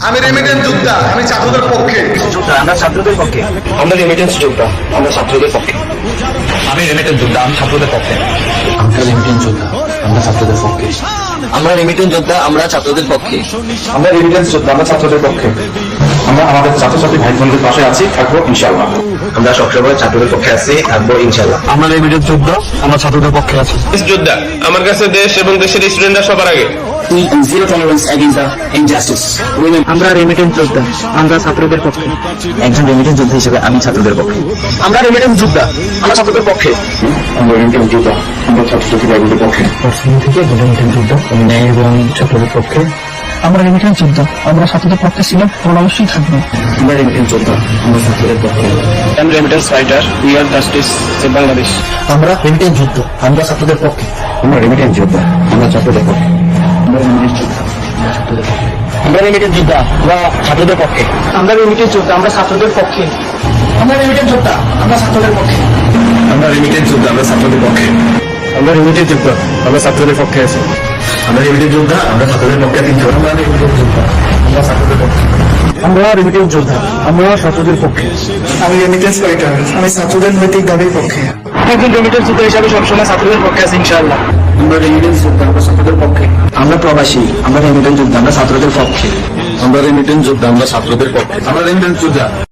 আমি রেমিটেন্স যোদ্ধা, আমি ছাত্রদের পক্ষে। আমরা ছাত্রদের পক্ষে। আমরা রেমিটেন্স যোদ্ধা, আমরা ছাত্রদের পক্ষে। আমি রেমিটেন্স যোদ্ধা, আমি ছাত্রদের পক্ষে। আমরা রেমিটেন্স যোদ্ধা, আমরা ছাত্রদের পক্ষে। আমরা রেমিটেন্স যোদ্ধা, আমরা ছাত্রদের পক্ষে। আমরা রেমিটেন্স যোদ্ধা, আমরা ছাত্রদের পক্ষে। আমরা আমাদের ছাত্রছাত্রী ভাই বোনদের পাশে আছি, থাকবো ইনশাআল্লাহ। আমরা সবসময় ছাত্রদের পক্ষে আছি, থাকবো ইনশাআল্লাহ। আমরা রেমিটেন্স যোদ্ধা, আমরা ছাত্রদের পক্ষে আছি। যোদ্ধা, আমার কাছে দেশ এবং দেশের স্টুডেন্টরা সবার আগে। Zero tolerance against the injustice. আমরা রেমিটেন্স যোদ্ধা, আমরা ছাত্রদের পক্ষে। একজন রেমিটেন্স যোদ্ধা হিসেবে আমি ছাত্রদের পক্ষে। আমরা রেমিটেন্স যোদ্ধা, আমরা ছাত্রদের পক্ষে। আমরা রেমিটেন্স যোদ্ধা, আমরা ছাত্রছাত্রী ভাই বোনদের পক্ষে। থেকে রেমিটেন্স যোদ্ধা, ন্যায় এবং ছাত্রদের পক্ষে। আমরা রেমিটেন্স যোদ্ধা, আমরা ছাত্রদের পক্ষে ছিলাম এবং অবশ্যই থাকবো। আমরা রেমিটেন্স যোদ্ধা, আমরা ছাত্রদের পক্ষে। আমি remittance fighter, we are justice save Bangladesh. আমরা রেমিটেন্স যোদ্ধা, আমরা ছাত্রদের পক্ষে। আমরা রেমিটেন্স যোদ্ধা, আমরা ছাত্রদের পক্ষে। আমরা রেমিটেন্স যোদ্ধা, আমরা ছাত্রদের পক্ষে। আমরা রেমিটেন্স যোদ্ধা, আমরা ছাত্রদের পক্ষে। আমরা রেমিটেন্স যোদ্ধা, আমরা ছাত্রদের পক্ষে। আমরা রেমিটেন্স যোদ্ধা, আমরা ছাত্রদের পক্ষে। আমরা রেমিটেন্স যোদ্ধা, আমরা ছাত্রদের পক্ষে আছি। আমরা রেমিটেন্স যোদ্ধা, আমরা ছাত্রদের পক্ষে আছি। আমরা রেমিটেন্স যোদ্ধা, আমরা ছাত্রদের পক্ষে। আমরা রেমিটেন্স যোদ্ধা, আমরা ছাত্রদের পক্ষে। আমি রেমিটেন্স ফাইটার, আমি ছাত্রদের নৈতিক দাবির পক্ষে। একজন রেমিটেন্স যোদ্ধা হিসাবে সবসময় ছাত্রদের পক্ষে আছি ইনশাআল্লাহ। আমরা রেমিটেন্স যোদ্ধা, আমরা ছাত্রদের পক্ষে। আমরা প্রবাসী, আমরা রেমিটেন্স যোদ্ধা, আমরা ছাত্রদের পক্ষে। আমরা রেমিটেন্স যোদ্ধা, আমরা ছাত্রদের পক্ষে। আমরা রেমিটেন্স যোদ্ধা।